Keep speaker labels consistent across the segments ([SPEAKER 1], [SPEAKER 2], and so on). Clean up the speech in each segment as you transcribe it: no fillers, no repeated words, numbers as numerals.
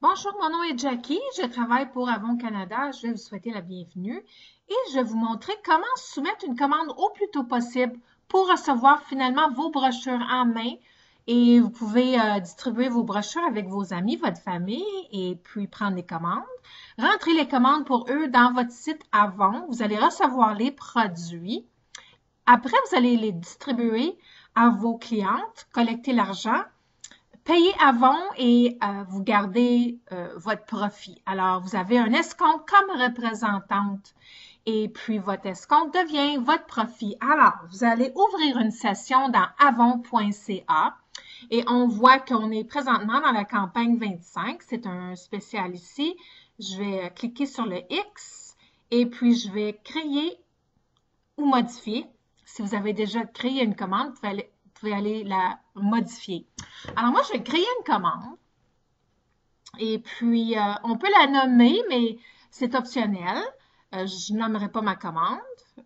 [SPEAKER 1] Bonjour, mon nom est Jackie, je travaille pour Avon Canada. Je vais vous souhaiter la bienvenue et je vais vous montrer comment soumettre une commande au plus tôt possible pour recevoir finalement vos brochures en main. Et vous pouvez distribuer vos brochures avec vos amis, votre famille et puis prendre les commandes. Rentrez les commandes pour eux dans votre site Avon. Vous allez recevoir les produits. Après, vous allez les distribuer à vos clientes, collecter l'argent. Payez avant et vous gardez votre profit. Alors, vous avez un escompte comme représentante et puis votre escompte devient votre profit. Alors, vous allez ouvrir une session dans avon.ca et on voit qu'on est présentement dans la campagne 25. C'est un spécial ici. Je vais cliquer sur le X et puis je vais créer ou modifier. Si vous avez déjà créé une commande, vous pouvez aller la modifier. Alors moi, je vais créer une commande et puis on peut la nommer, mais c'est optionnel. Je nommerai pas ma commande.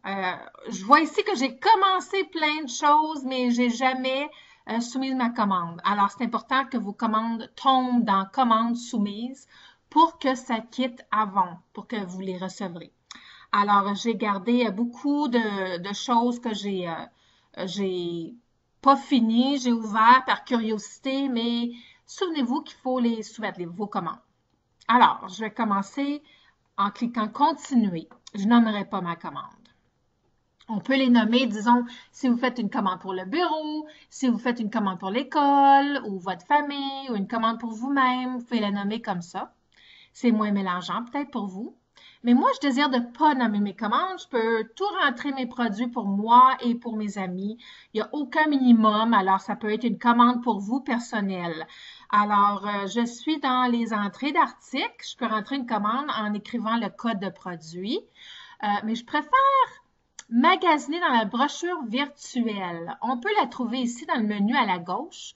[SPEAKER 1] Je vois ici que j'ai commencé plein de choses, mais j'ai jamais soumis ma commande. Alors, c'est important que vos commandes tombent dans commandes soumises pour que ça quitte avant, pour que vous les recevrez. Alors, j'ai gardé beaucoup de choses que j'ai pas fini, j'ai ouvert par curiosité, mais souvenez-vous qu'il faut les soumettre, vos commandes. Alors, je vais commencer en cliquant Continuer. Je nommerai pas ma commande. On peut les nommer, disons, si vous faites une commande pour le bureau, si vous faites une commande pour l'école ou votre famille ou une commande pour vous-même, vous pouvez la nommer comme ça. C'est moins mélangeant peut-être pour vous. Mais moi, je désire de ne pas nommer mes commandes. Je peux tout rentrer mes produits pour moi et pour mes amis. Il n'y a aucun minimum, alors ça peut être une commande pour vous personnelle. Alors, je suis dans les entrées d'articles. Je peux rentrer une commande en écrivant le code de produit. Mais je préfère magasiner dans la brochure virtuelle. On peut la trouver ici dans le menu à la gauche.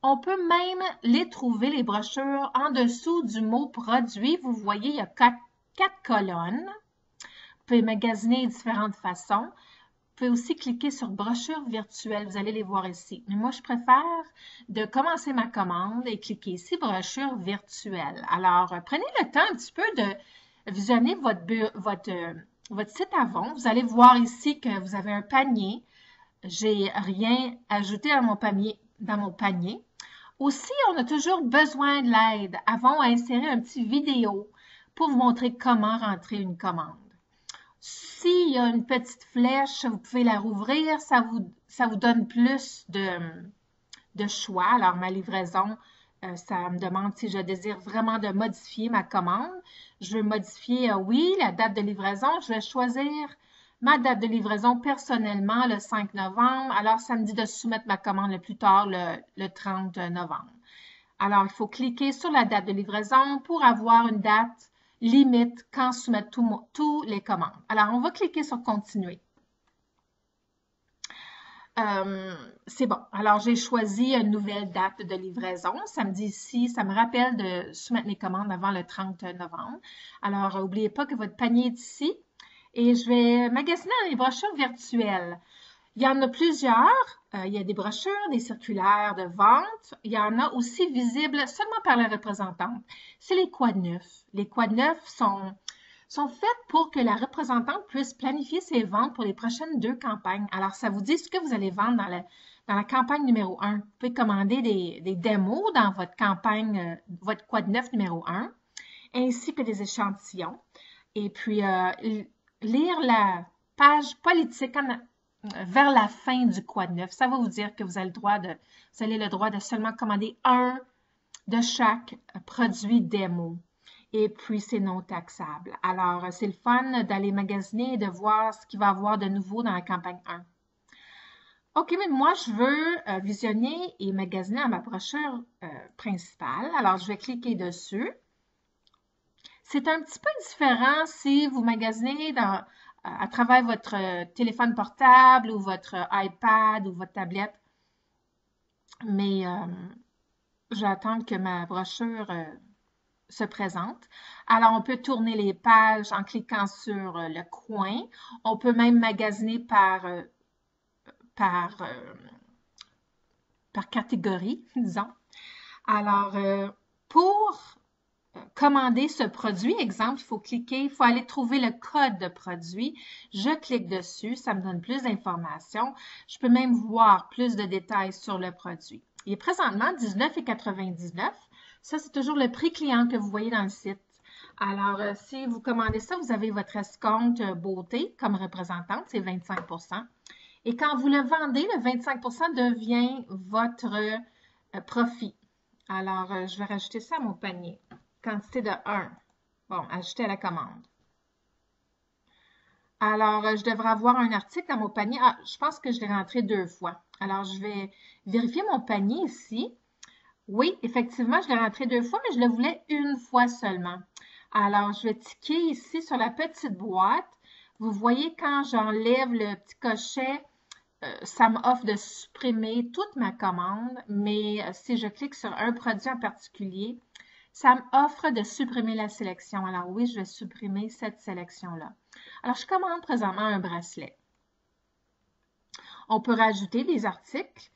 [SPEAKER 1] On peut même les trouver, les brochures, en dessous du mot produit. Vous voyez, il y a quatre colonnes. Vous pouvez magasiner de différentes façons. Vous pouvez aussi cliquer sur brochure virtuelle. Vous allez les voir ici. Mais moi, je préfère de commencer ma commande et cliquer ici brochure virtuelle. Alors, prenez le temps un petit peu de visionner votre site Avon. Vous allez voir ici que vous avez un panier. J'ai rien ajouté à dans mon panier. Aussi, on a toujours besoin de l'aide. Avon a inséré un petit vidéo pour vous montrer comment rentrer une commande. S'il y a une petite flèche, vous pouvez la rouvrir. Ça vous donne plus de choix. Alors, ma livraison, ça me demande si je désire vraiment de modifier ma commande. Je veux modifier, oui, la date de livraison. Je vais choisir ma date de livraison personnellement le 5 novembre. Alors, ça me dit de soumettre ma commande le plus tard le 30 novembre. Alors, il faut cliquer sur la date de livraison pour avoir une date limite quand soumettre tous les commandes. Alors, on va cliquer sur Continuer. C'est bon. Alors, j'ai choisi une nouvelle date de livraison. Ça me dit ici, ça me rappelle de soumettre mes commandes avant le 30 novembre. Alors, n'oubliez pas que votre panier est ici. Et je vais magasiner dans les brochures virtuelles. Il y en a plusieurs. Il y a des brochures, des circulaires de vente. Il y en a aussi visibles seulement par la représentante. C'est les quads neufs. Les quads neufs sont faites pour que la représentante puisse planifier ses ventes pour les prochaines 2 campagnes. Alors, ça vous dit ce que vous allez vendre dans la campagne numéro 1. Vous pouvez commander des démos dans votre campagne, votre quad neuf numéro 1, ainsi que des échantillons. Et puis, lire la page politique vers la fin du quad neuf. Ça va vous dire que vous avez le droit de seulement commander un de chaque produit démo. Et puis, c'est non taxable. Alors, c'est le fun d'aller magasiner et de voir ce qu'il va y avoir de nouveau dans la campagne 1. OK, mais moi, je veux visionner et magasiner à ma brochure principale. Alors, je vais cliquer dessus. C'est un petit peu différent si vous magasinez à travers votre téléphone portable ou votre iPad ou votre tablette. Mais j'attends que ma brochure se présente. Alors, on peut tourner les pages en cliquant sur le coin. On peut même magasiner par, par catégorie, disons. Alors, pour commander ce produit. Exemple, il faut aller trouver le code de produit. Je clique dessus, ça me donne plus d'informations. Je peux même voir plus de détails sur le produit. Il est présentement 19,99 $. Ça, c'est toujours le prix client que vous voyez dans le site. Alors, si vous commandez ça, vous avez votre escompte beauté comme représentante, c'est 25 %. Et quand vous le vendez, le 25 % devient votre profit. Alors, je vais rajouter ça à mon panier. Quantité de 1. Bon, ajouter à la commande. Alors, je devrais avoir un article dans mon panier. Ah, je pense que je l'ai rentré 2 fois. Alors, je vais vérifier mon panier ici. Oui, effectivement, je l'ai rentré 2 fois, mais je le voulais une fois seulement. Alors, je vais ticker ici sur la petite boîte. Vous voyez, quand j'enlève le petit cochet, ça m'offre de supprimer toute ma commande, mais si je clique sur un produit en particulier, ça m'offre de supprimer la sélection. Alors oui, je vais supprimer cette sélection-là. Alors, je commande présentement un bracelet. On peut rajouter des articles.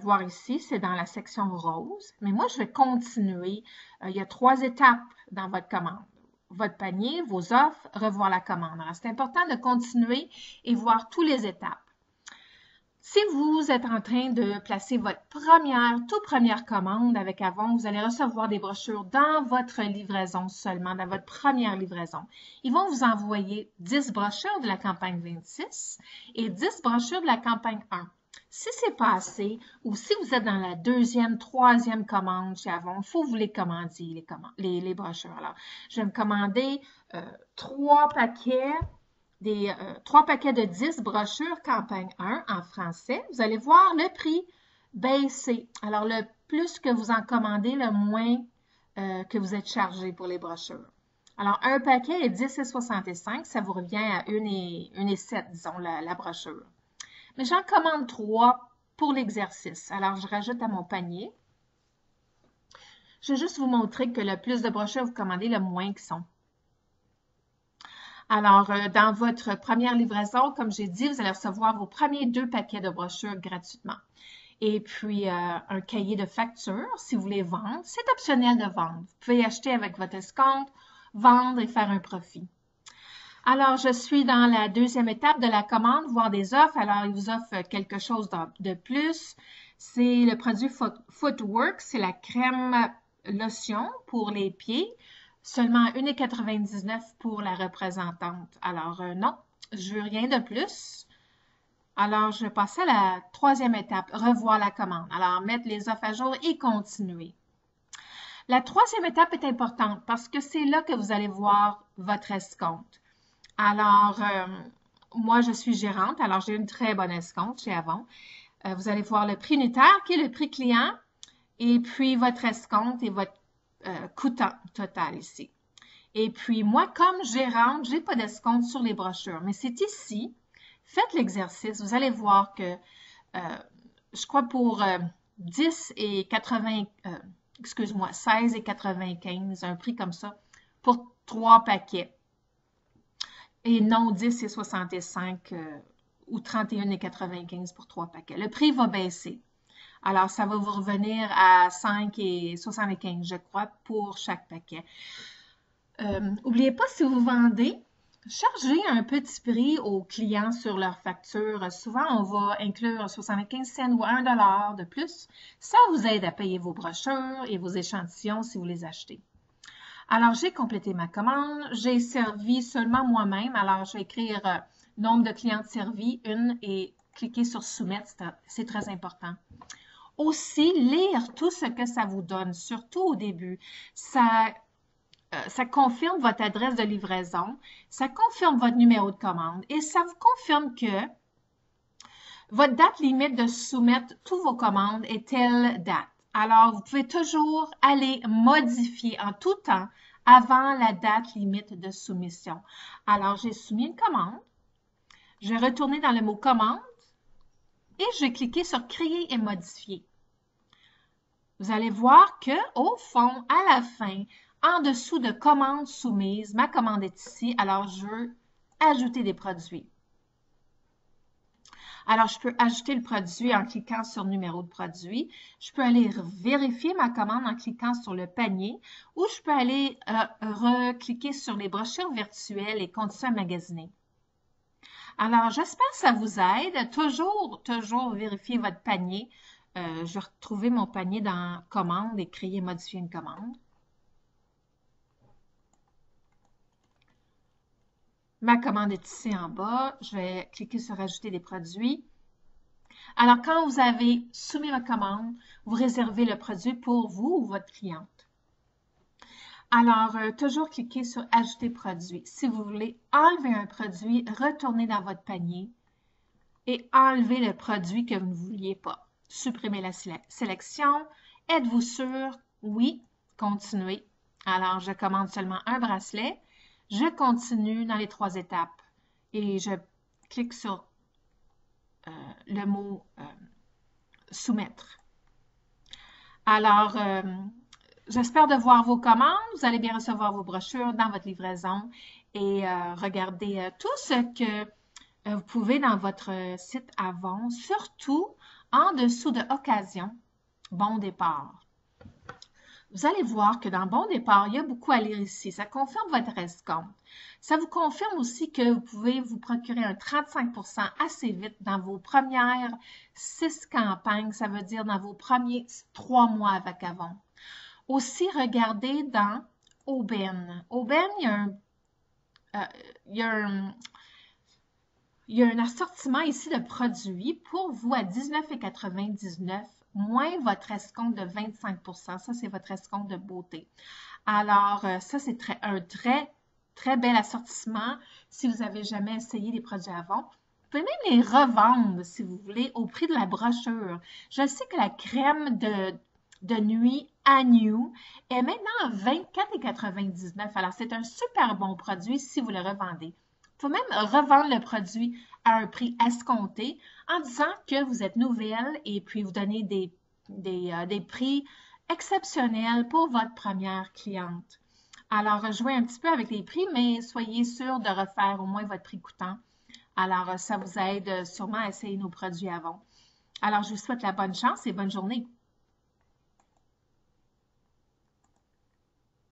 [SPEAKER 1] Voir ici, c'est dans la section rose. Mais moi, je vais continuer. Il y a 3 étapes dans votre commande. Votre panier, vos offres, revoir la commande. Alors, c'est important de continuer et voir toutes les étapes. Si vous êtes en train de placer votre toute première commande avec Avon, vous allez recevoir des brochures dans votre livraison seulement, dans votre première livraison. Ils vont vous envoyer 10 brochures de la campagne 26 et 10 brochures de la campagne 1. Si c'est pas assez, ou si vous êtes dans la 2e, 3e commande chez Avon, il faut que vous les commandiez, les brochures. Alors, je vais me commander 3 paquets de 10 brochures campagne 1 en français. Vous allez voir le prix baisser. Alors, le plus que vous en commandez, le moins que vous êtes chargé pour les brochures. Alors, un paquet est 10,65 $. Ça vous revient à 1,7 $, disons, la brochure. Mais j'en commande 3 pour l'exercice. Alors, je rajoute à mon panier. Je vais juste vous montrer que le plus de brochures vous commandez, le moins qu'ils sont. Alors, dans votre première livraison, comme j'ai dit, vous allez recevoir vos premiers 2 paquets de brochures gratuitement. Et puis, un cahier de factures, si vous voulez vendre. C'est optionnel de vendre. Vous pouvez acheter avec votre escompte, vendre et faire un profit. Alors, je suis dans la 2e étape de la commande, voir des offres. Alors, il vous offre quelque chose de plus. C'est le produit Footwork, c'est la crème lotion pour les pieds. Seulement 1,99 $ pour la représentante. Alors, non, je veux rien de plus. Alors, je vais passer à la 3e étape, revoir la commande. Alors, mettre les offres à jour et continuer. La 3e étape est importante parce que c'est là que vous allez voir votre escompte. Alors, moi, je suis gérante, alors j'ai une très bonne escompte chez Avon. Vous allez voir le prix unitaire qui est le prix client et puis votre escompte et votre coûtant total ici. Et puis, moi, comme gérante, j'ai pas d'escompte sur les brochures, mais c'est ici. Faites l'exercice. Vous allez voir que, je crois pour 16,95, un prix comme ça, pour 3 paquets. Et non 10,65 ou 31,95 pour 3 paquets. Le prix va baisser. Alors, ça va vous revenir à 5,75, je crois, pour chaque paquet. N'oubliez pas, si vous vendez, chargez un petit prix aux clients sur leur facture. Souvent, on va inclure 75 cents ou 1 $ de plus. Ça vous aide à payer vos brochures et vos échantillons si vous les achetez. Alors, j'ai complété ma commande. J'ai servi seulement moi-même. Alors, je vais écrire nombre de clientes servies, 1, et cliquer sur soumettre. C'est très important. Aussi, lire tout ce que ça vous donne, surtout au début. Ça confirme votre adresse de livraison, ça confirme votre numéro de commande et ça vous confirme que votre date limite de soumettre toutes vos commandes est telle date. Alors, vous pouvez toujours aller modifier en tout temps avant la date limite de soumission. Alors, j'ai soumis une commande. Je vais retourner dans le mot « Commande » et je vais cliquer sur « Créer et modifier ». Vous allez voir que, au fond, à la fin, en dessous de « Commande soumise », ma commande est ici, alors je veux ajouter des produits. Alors, je peux ajouter le produit en cliquant sur numéro de produit. Je peux aller vérifier ma commande en cliquant sur le panier ou je peux aller recliquer sur les brochures virtuelles et continuer à magasiner. Alors, j'espère que ça vous aide. Toujours vérifier votre panier. Je vais retrouver mon panier dans commande et créer et modifier une commande. Ma commande est ici en bas. Je vais cliquer sur ajouter des produits. Alors, quand vous avez soumis votre commande, vous réservez le produit pour vous ou votre cliente. Alors, toujours cliquer sur ajouter produit. Si vous voulez enlever un produit, retournez dans votre panier et enlevez le produit que vous ne vouliez pas. Supprimez la sélection. Êtes-vous sûr? Oui. Continuez. Alors, je commande seulement un bracelet. Je continue dans les 3 étapes et je clique sur le mot soumettre. Alors, j'espère de voir vos commandes. Vous allez bien recevoir vos brochures dans votre livraison et regardez tout ce que vous pouvez dans votre site Avon, surtout en dessous de Occasion, Bon départ. Vous allez voir que dans Bon départ, il y a beaucoup à lire ici. Ça confirme votre escompte. Ça vous confirme aussi que vous pouvez vous procurer un 35% assez vite dans vos premières 6 campagnes. Ça veut dire dans vos premiers 3 mois avec Avon. Aussi, regardez dans Aubaine. Aubaine, il y a un assortiment ici de produits pour vous à 19,99 $ moins votre escompte de 25%. Ça, c'est votre escompte de beauté. Alors, ça, c'est un très bel assortiment si vous n'avez jamais essayé les produits Avon. Vous pouvez même les revendre, si vous voulez, au prix de la brochure. Je sais que la crème de nuit Anew est maintenant à 24,99 $. Alors, c'est un super bon produit si vous le revendez. Vous pouvez même revendre le produit à un prix escompté en disant que vous êtes nouvelle et puis vous donnez des prix exceptionnels pour votre première cliente. Alors, jouez un petit peu avec les prix, mais soyez sûr de refaire au moins votre prix coûtant. Alors, ça vous aide sûrement à essayer nos produits Avon. Alors, je vous souhaite la bonne chance et bonne journée.